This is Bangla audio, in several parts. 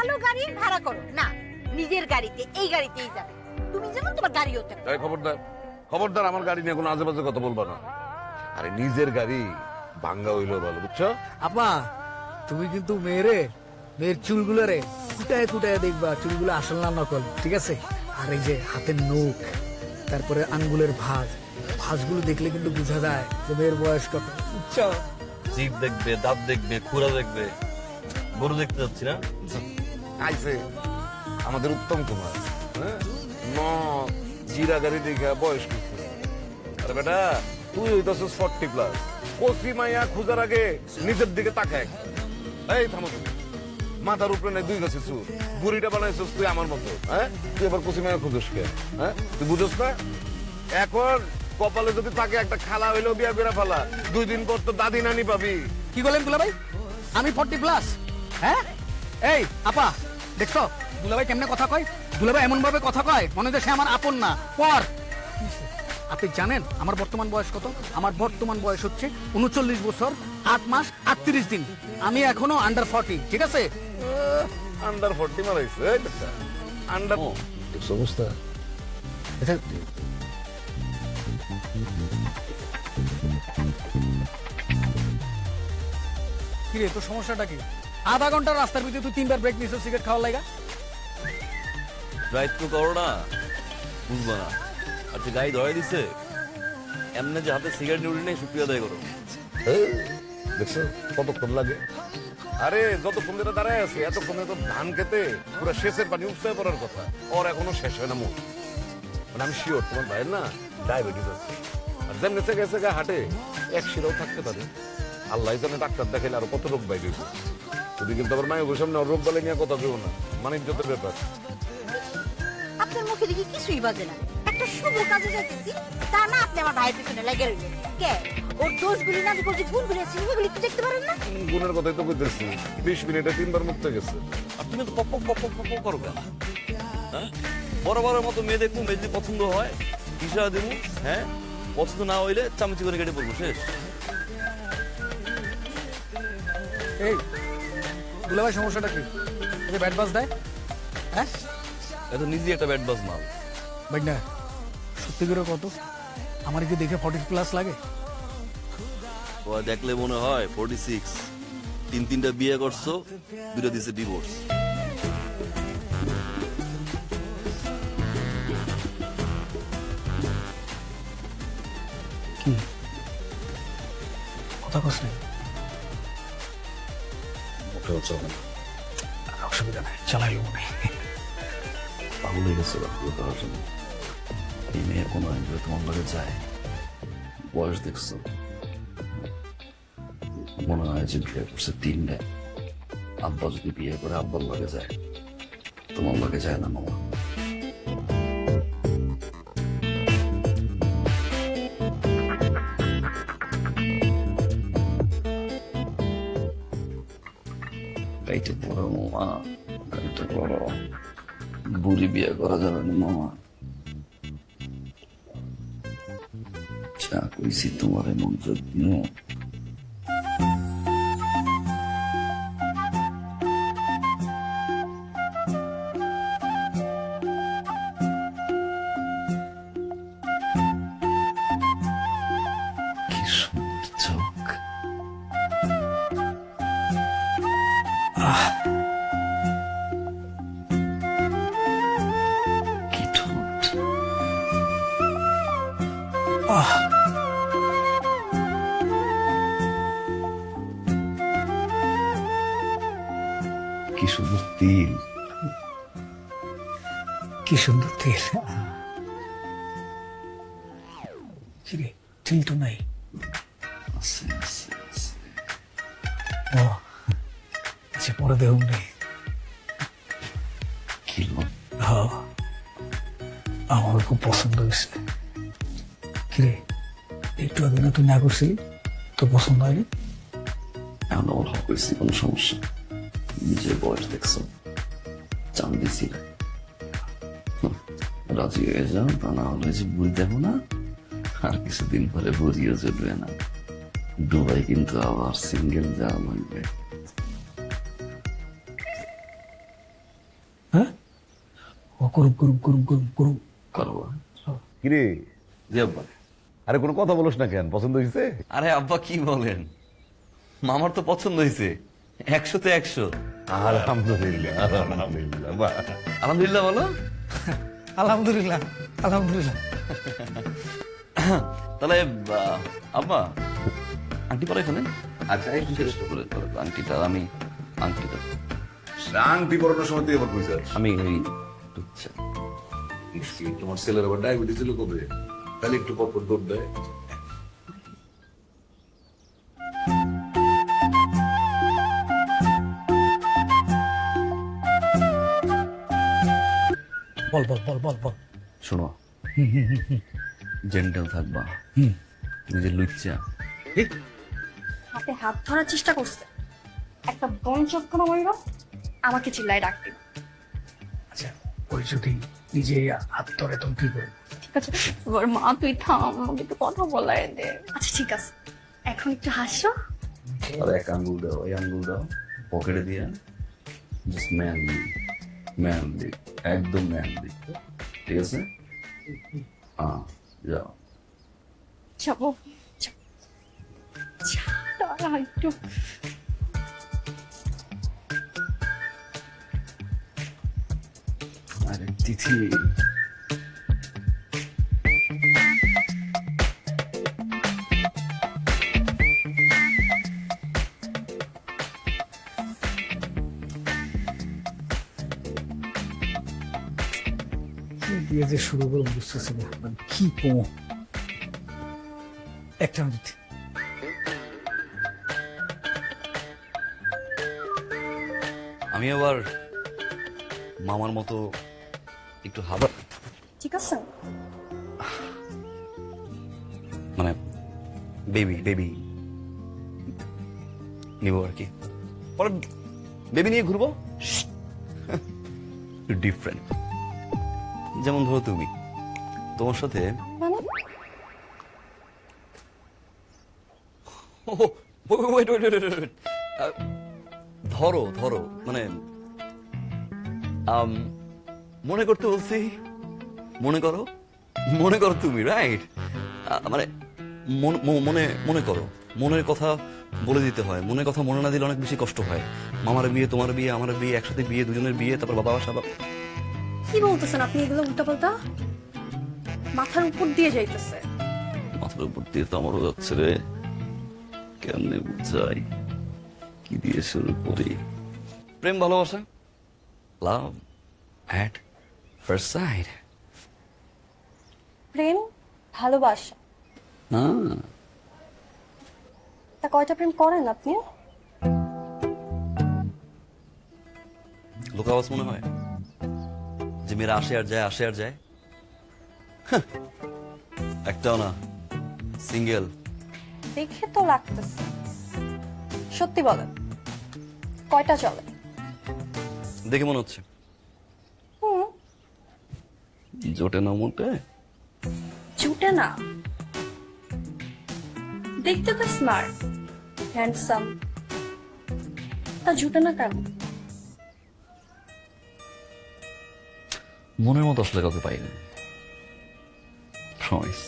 ভালো গাড়ি ভাড়া করো না, নিজের গাড়িতে, এই গাড়িতেই যাবে। তুমি যেমন তোমার গাড়ি হতে পারে। এই খবরদার, খবরদার, আমার গাড়ি নিয়ে কোনো আজেবাজে কথা বলবা না। আরে নিজের গাড়ি ভাঙ্গা হইলেও ভালো, বুঝছো? আপা তুমি কিন্তু মেয়ের চুলগুলো রে কুটায় কুটায় দেখবা চুলগুলো আসল না নকল, ঠিক আছে? আর এই যে হাতের নখ, তারপরে আঙ্গুলের ভাঁজগুলো দেখলে কিন্তু বোঝা যায় যে মেয়ের বয়স কত, বুঝছো? জিভ দেখবে, দাঁত দেখবে, খুরা দেখবে। গরু দেখতে যাচ্ছি না? আইছে আমাদের উত্তম কুমার, হ্যাঁ, জিরা গাড়ি দেখা বয়স করছে। আরে বেটা, তুই হইতাছিস 40+। কচি মাইয়া খুঁজার আগে নিজের দিকে তাকায়। এই থামো তুমি, মাথার উপরে নেই 2 গাছে চুল, বুড়িটা বানাইছিস তুই আমার মতো, হ্যাঁ? তুই এবার কচি মাইয়া খুঁজোস কে, হ্যাঁ? তুই বুঝোস না? এখন কপালে যদি থাকে একটা খালা হইলেও বিয়া করে ফেলা, 2 দিন পর তো দাদি নানি পাবি। কি বলেন দুলাভাই, আমি 40+? হ্যাঁ এই আপা দেখছো দুলাভাই কেমনে কথা কয়? দুলাভাই এমন ভাবে কথা কয় মনে হচ্ছে সে আমার আপন না পর। আপনি জানেন আমার বর্তমান বয়স কত? আমার বর্তমান বয়স হচ্ছে 39 বছর 8 মাস 38 দিন। আমি এখনো আন্ডার 40, ঠিক আছে? আন্ডার 40 মারাইছে, এই বেটা আন্ডার অবস্থা। কি রে তোর সমস্যাটা কি? আধা ঘন্টার রাস্তার ভিতরে তুই 3বার ব্রেক নিছিস সিগারেট খাওয়ার লাগা। ড্রাইভ তো করো না, বুঝবা না। আর যে গাড়ি ধরে দিছে এমনি যে হাতে সিগারেট নিয়ে উঠে নেই, শুক্রিয়া আদায় করো। দেখছো কতক্ষণ লাগে? আরে যতক্ষণ ধরে দাঁড়ায় আছে এতক্ষণ তো ধান খেতে পুরো শেষের পানি উঠতে পড়ার কথা, ওর এখনো শেষ হয় না মুখ। মানে আমি শিওর তোমার ভাইয়ের না ডায়াবেটিস আছে। আর যেমনি গেছে হাটে 1 শিরাও থাকতে পারে। আল্লাহ জানে ডাক্তার দেখাইলে আরো কত রোগ বাইরে। তুমি কিন্তু আবার মায়ের সামনে রোগ বালে নিয়ে কথা কেউ না, মানে ইজ্জতের ব্যাপার। আপনার মুখে দেখি কিছুই বাজে না। একটা শুভ কাজে যাইতেছি, তা না আপনি আমার ভাইয়ের পিছনে লেগে রইলেন। কে ওর দোষগুলি না দেখো, যে গুণগুলি আছে সেগুলি একটু দেখতে পারেন না? গুণের কথাই তো বলতেছি, 20 মিনিটে 3বার মুক্ত গেছে। আর তুমি তো pop pop pop pop pop করো কেন? হ্যাঁ, বরাবরের মতো মেয়ে দেখবো, মেয়ে যদি পছন্দ হয় ইশারা দেবো, হ্যাঁ, পছন্দ না হইলে চামচি করে কেটে পড়বো, শেষ। এই দুলাভাই সমস্যাটা কি? এটা ব্যাট বাজ দেয়? হ্যাঁ এত নিজে একটা ব্যাট বাজ মাল। ভাই না সত্যি করে কত? আমার কি দেখে 40+ লাগে? ও দেখলে মনে হয় 46। 3টা বিয়ে করছো, 2টা দিছে ডিভোর্স। কি কথা কস না? মোটেও চলে না। অসুবিধা নাই, চালাইলো মনে। পাগল হয়ে গেছে বিয়ে করার জন্য। এই মেয়ে কোনো আইনজীবী তোমার লগে যায়, বয়স দেখছো, মনে হয় যে বিয়ে করছে 3টা। আব্বা যদি বিয়ে করে আব্বার লগে যায়, তোমার লগে যায় না মামা। গাইতে বড় মামা, গাইতে বড়। বুড়ি বিয়ে করা যাবে না মামা। যা কইছি তোমার মনোযোগ নিয়ে। কি সুন্দর চোখ। কি ঠোঁট। কি সুন্দর তিল। কি সুন্দর তেল। কিরে তিল তো নাই? আছে আছে আছে। ও আচ্ছা, পরে দেখুন রে। কি লোক। হ্যাঁ আমার খুব পছন্দ হয়েছে। কিরে একটু আগে না তুই না করছিলি, তোর পছন্দ হয়নি? এখন আমার হক হয়েছি, কোনো সমস্যা। নিজের বয়স দেখছো, চান দিছি না। রাজি হয়ে যাও, তা না হলে যে বুড়ি দেখো না, আর কিছুদিন পরে বুড়িও চলবে না। দুবাই কিন্তু আবার সিঙ্গেল যাওয়া লাগবে। ও করুক করুক করুক করুক করুক। করবো। কিরে জি আব্বা। আরে কোনো কথা বলিস না কেন, পছন্দ হয়েছে? আরে আব্বা কি বলেন, মামার তো পছন্দ হয়েছে 100-তে 100। আলহামদুলিল্লাহ আলহামদুলিল্লাহ। বাহ, আলহামদুলিল্লাহ বলো। আলহামদুলিল্লাহ আলহামদুলিল্লাহ। তাহলে আব্বা আংটি পরে ফেলেন। আচ্ছা এই শেষ করে আংটিটা আমি আংটিটা আংটি পরানোর সময় তুই আবার বুঝাস আমি এই আচ্ছা, তোমার ছেলের আবার ডায়াবেটিস ছিল কবে, তাহলে একটু পর পর দৌড় দেয়। বল বল বল বল বল। শোনো, জেন্টাল থাকবা, তুমি যে লুচ্চা। হাতে হাত ধরার চেষ্টা করছে, একটা বন চক্কর মারল, আমাকে চিল্লায় ডাক দিল। আচ্ছা ওই যদি নিজে হাত ধরে তুমি কি করবে? ঠিক আছে এবার মা তুই থাম, আমাকে একটু কথা বলাই দে। আচ্ছা ঠিক আছে, এখন একটু হাসো। আর এক আঙ্গুল দাও, এই আঙ্গুল দাও পকেটে দিয়ে, জাস্ট ম্যানলি ম্যানলি, একদম ম্যানলি, ঠিক আছে? হ্যাঁ যাও। যাবো দাঁড়া একটু। আরে তিথি, কি দিয়ে যে শুরু করে বুঝতেছি না, মানে কি পো একটা মিনিট। আমি আবার মামার মতো একটু হাবা, ঠিক আছে মানে বেবি বেবি নিব আর কি, পরে বেবি নিয়ে ঘুরবো। ডিফারেন্ট, যেমন ধরো তুমি, তোমার সাথে মানে wait, ধরো ধরো মানে মনে করতে বলছি, মনে করো তুমি, রাইট? মানে মনে মনে করো, মনের কথা বলে দিতে হয়, মনের কথা মনে না দিলে অনেক বেশি কষ্ট হয়। মামার বিয়ে, তোমার বিয়ে, আমার বিয়ে, একসাথে বিয়ে, দুজনের বিয়ে, তারপর বাবা আসা। কি বলতেছেন আপনি এগুলো উল্টাপাল্টা? মাথার উপর দিয়ে যাইতেছে। মাথার উপর দিয়ে তো আমারও যাচ্ছে রে, কেমনে বুঝাই, কি দিয়ে শুরু করি? প্রেম ভালোবাসা, লাভ অ্যাট ফার্স্ট সাইট। প্রেম ভালোবাসা, তা কয়টা প্রেম করেন আপনি? লোকাবাস মনে হয় যে মেয়েরা আসে আর যায়, আসে আর যায়। হাহ, একটাও না, সিঙ্গেল। দেখে তো লাগতেছে। সত্যি বলেন কয়টা চলে? দেখে মনে হচ্ছে জোটে না মোটে। জুটে না, দেখতে তো স্মার্ট হ্যান্ডসাম, তা জুটে না কেন? মনের মতো আসলে কাউকে পাইনি। প্রমিস,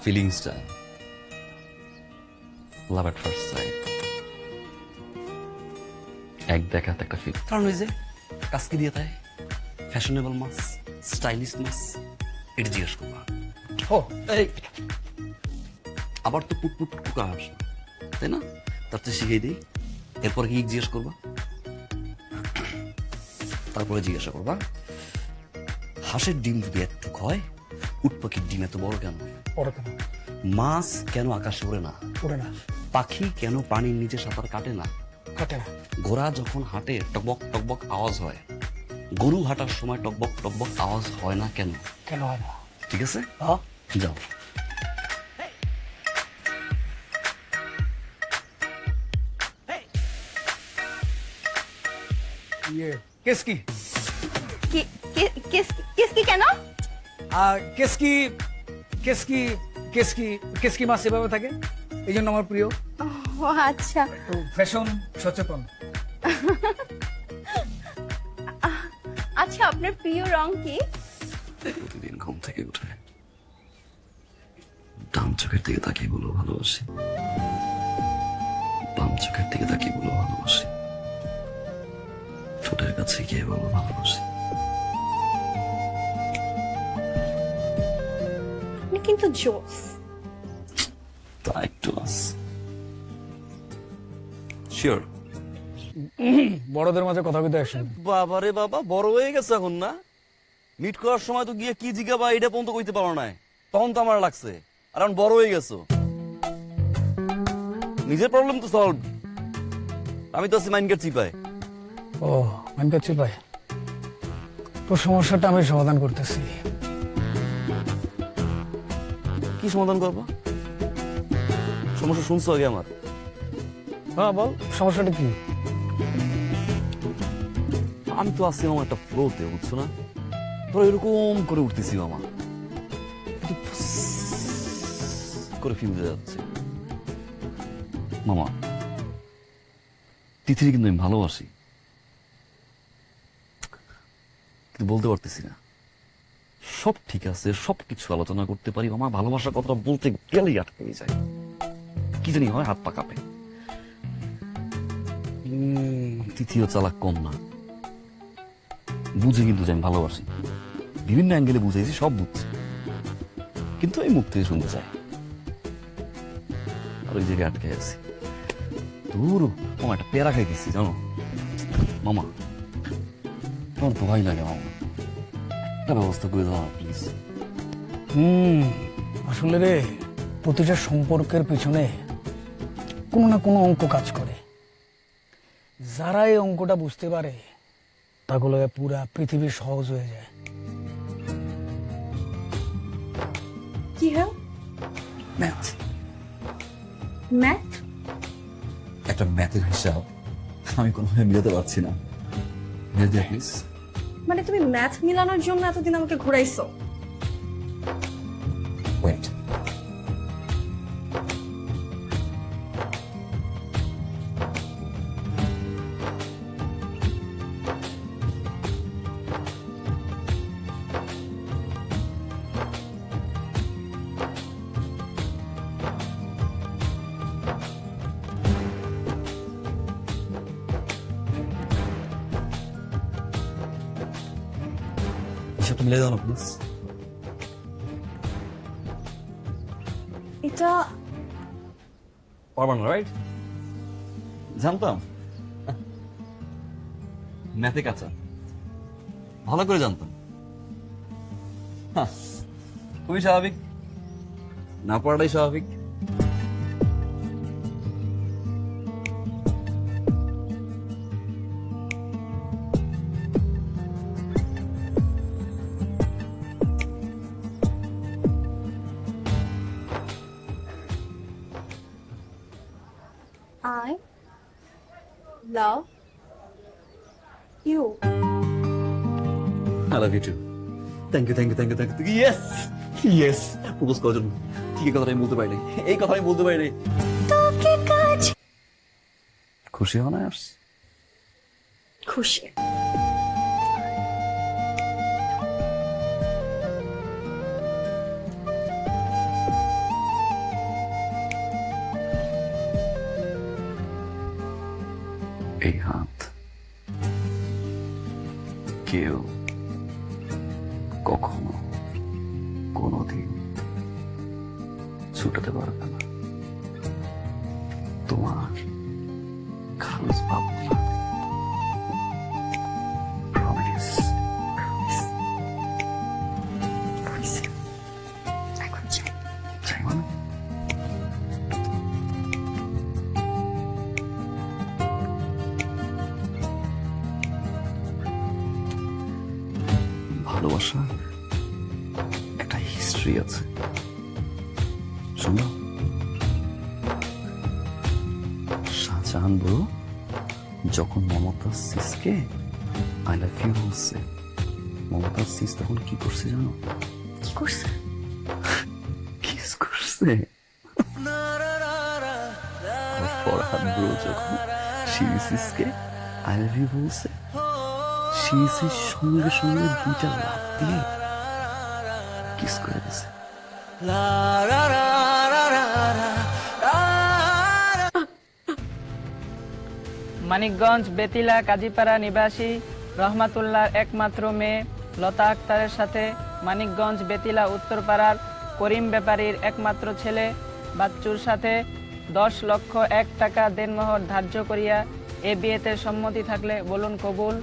ফিলিংসটা লাভ এট ফার্স্ট সাইট, এক দেখাতে একটা ফিল। কারণ ওই যে কাজকে দিয়ে তাই ফ্যাশনেবল মাস, স্টাইলিশ মাস, এটা জিজ্ঞেস করবা। ও এই আবার তো পুটপুট টুকা আসবে, তাই না? তার তো শিখিয়ে দিই, এরপরে কি জিজ্ঞেস করবা? তারপরে জিজ্ঞাসা করবা হাঁসের ডিম যদি একটু হয়, উট পাখির ডিম এত বড় কেন? পরে কেন মাছ কেন আকাশে ওড়ে না? পড়ে না, পাখি কেন পানির নিচে সাঁতার কাটে না? কাটে না, ঘোড়া যখন হাঁটে টকবক টকবক আওয়াজ হয়, গরু হাঁটার সময় টকবক টকবক আওয়াজ হয় না কেন? কেন হয় না? ঠিক আছে, হ্যাঁ যাও। ইয়ে কেস কি? কেস কি কেন? কেস কি কেস কি কেস কি কেস কি মাছ এভাবে থাকে, এই জন্য আমার প্রিয়। ও আচ্ছা, তো ফ্যাশন সচেতন। আচ্ছা আপনার প্রিয় রং কি? প্রতিদিন ঘুম থেকে উঠে ডান চোখের দিকে তাকিয়ে বলো ভালোবাসি, বাম চোখের দিকে তাকিয়ে বলো ভালোবাসি, ঠোঁটের কাছে গিয়ে বলো ভালোবাসি। আপনি কিন্তু জোস। তা একটু আস শিওর। বড়দের মাঝে কথা কইতে আসেন। বাবারে বাবা, বড় হয়ে গেছে এখন না? মিট করার সময় তো গিয়ে কি জিজ্ঞাবা এটা পর্যন্ত কইতে পারো না, তখন তো আমার লাগছে। আর এখন বড় হয়ে গেছো, নিজের প্রবলেম তো সলভ। আমি তো আছি মাইন্ডকে চিপায়। ও আমি কাছে ভাই, তোর সমস্যাটা আমি সমাধান করতেছি। কি সমাধান করবো? সমস্যা শুনছো আগে আমার? হ্যাঁ বল, সমস্যাটা কি? আমি তো আছি আমার একটা ফ্লোতে, বুঝছো না? ধরো এরকম করে উঠতেছি মামা, কিন্তু ফুস করে ফিউজে যাচ্ছে। মামা তিথির কিন্তু আমি ভালোবাসি, কিন্তু বলতে পারতেছি না। সব ঠিক আছে, সবকিছু আলোচনা করতে পারি, মামা ভালোবাসার কথাটা বলতে গেলেই আটকে যায়। কি জানি হয়, হাত পা কাঁপে। তিথিও চালাক কম না, বুঝে কিন্তু যে আমি ভালোবাসি। বিভিন্ন অ্যাঙ্গেলে বুঝাইছি, সব বুঝছি, কিন্তু এই মুখ থেকে শুনতে চাই। আর ওই জায়গায় আটকে আছি। দূর মামা, একটা পেয়ারা খাইতেছি জানো মামা, তোমার ভয় লাগে মামা, একটা ব্যবস্থা করে দাও প্লিজ। আসলে রে, প্রতিটা সম্পর্কের পিছনে কোনো না কোনো অঙ্ক কাজ করে। যারা এই অঙ্কটা বুঝতে পারে তাগুলো পুরা পৃথিবী সহজ হয়ে যায়। কি হ্যাঁ? Math, math? একটা ম্যাথের হিসাব আমি কোনোভাবে মিলাতে পারছি না, মিলে দিয়ে প্লিজ। মানে তুমি ম্যাথ মিলানোর জন্য এতদিন আমাকে ঘুরাইছো? ওয়েট, হিসাবটা মিলে দাও না প্লিজ। এটা পারবা না, রাইট? জানতাম ম্যাথে কাঁচা, ভালো করে জানতাম। খুবই স্বাভাবিক, না পড়াটাই স্বাভাবিক। I love you. I love you too. Thank you, thank you, thank you, thank you. Yes! Yes! Propose করার জন্য ঠিক এই কথাটা আমি বলতে পারি নাই, এই কথা আমি বলতে পারি নাই। খুশি হও না? খুশি। এই হাত কেউ কখনো কোনোদিন ছুটাতে পারবে না। তোমার খালস ভাবো না। Promise. হয়েছে। এখন চাই। চাই মানে? ভালোবাসা একটা হিস্ট্রি আছে, শোনো। শাহজাহান বড় যখন মমতাজ সিসকে আই লাভ ইউ বলছে, মমতাজ সিস তখন কি করছে জানো? কি করছে? কিস করছে। ফরহাদ ব্রো যখন শিরি সিসকে আই লাভ ইউ বলছে, শিশির সঙ্গে সঙ্গে দুইটা লাভ দিয়ে কিস করে দিছে। মানিকগঞ্জ বেতিলা কাজীপাড়া নিবাসী রহমাতুল্লাহর একমাত্র মেয়ে লতা আক্তারের সাথে মানিকগঞ্জ বেতিলা উত্তরপাড়ার করিম ব্যাপারীর একমাত্র ছেলে বাচ্চুর সাথে 10,01,000 টাকা দেনমোহর ধার্য করিয়া এ বিয়েতে সম্মতি থাকলে বলুন কবুল।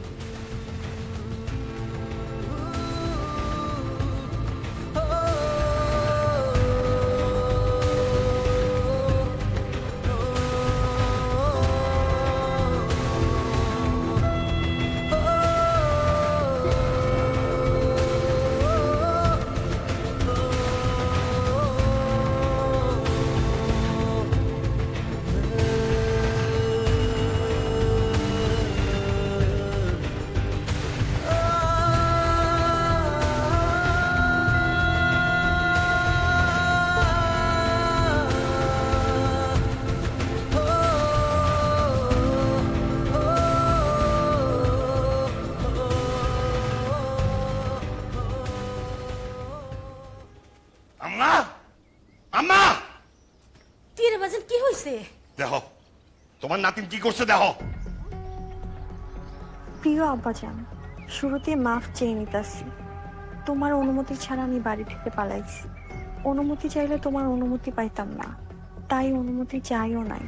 আম্মা, আম্মা, কি রে বাজান, কি হয়েছে? দেখো তোমার নাতিন কি করছে দেখো। প্রিয় আব্বাজান, শুরুতে মাফ চেয়ে নিতাছি। তোমার অনুমতি ছাড়া আমি বাড়ি থেকে পালাইছি। অনুমতি চাইলে তোমার অনুমতি পাইতাম না, তাই অনুমতি চাইও নাই।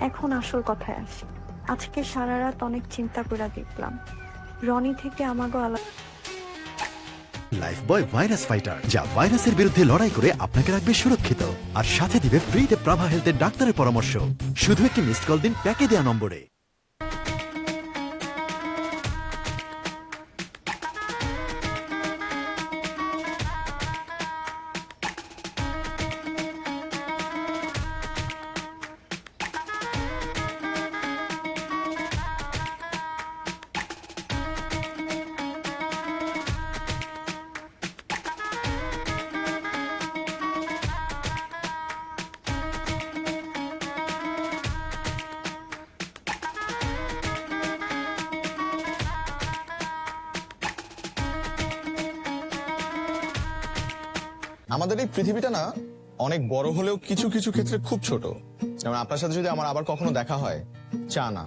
এখন আসল কথায় আসি। আজকে সারা রাত অনেক চিন্তা করে দেখলাম রনি থেকে আমাকে আলাদা। লাইফবয় ভাইরাস ফাইটার, যা ভাইরাসের বিরুদ্ধে লড়াই করে আপনাকে রাখবে সুরক্ষিত আর সাথে দিবে ফ্রিতে প্রাভা হেলথের ডাক্তারের পরামর্শ। শুধু একটি মিসড কল দিন প্যাকে দেওয়া নম্বরে। আমাদের এই পৃথিবীটা না অনেক বড় হলেও কিছু কিছু ক্ষেত্রে খুব ছোট। যেমন আপনার সাথে যদি আমার আবার কখনো দেখা হয়, চা না,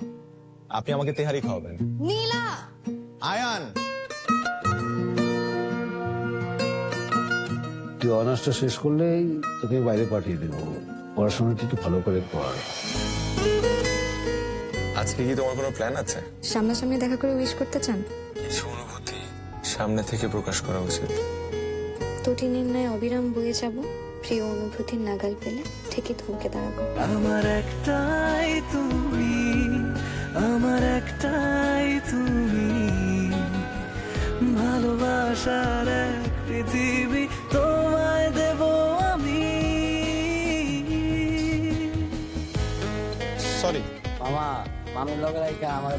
আপনি আমাকে তেহারি খাওয়াবেন। নীলা, আয়ান, তুই অনার্সটা শেষ করলেই তোকে বাইরে পাঠিয়ে দেবো, পড়াশোনাটা একটু ভালো করে পড়। আজকে কি তোমার কোনো প্ল্যান আছে? সামনাসামনি দেখা করে উইশ করতে চান? কিছু অনুভূতি সামনে থেকে প্রকাশ করা উচিত। তটিনীর ন্যায় অবিরাম বয়ে যাব, প্রিয় অনুভূতির নাগাল পেলে ঠিকই থমকে দাঁড়াবো। আমার একটাই তুমি, আমার একটাই তুমি, ভালোবাসার এক পৃথিবী তোমায় দেব আমি। সরি মামা, মামির লগে রাইখা আমার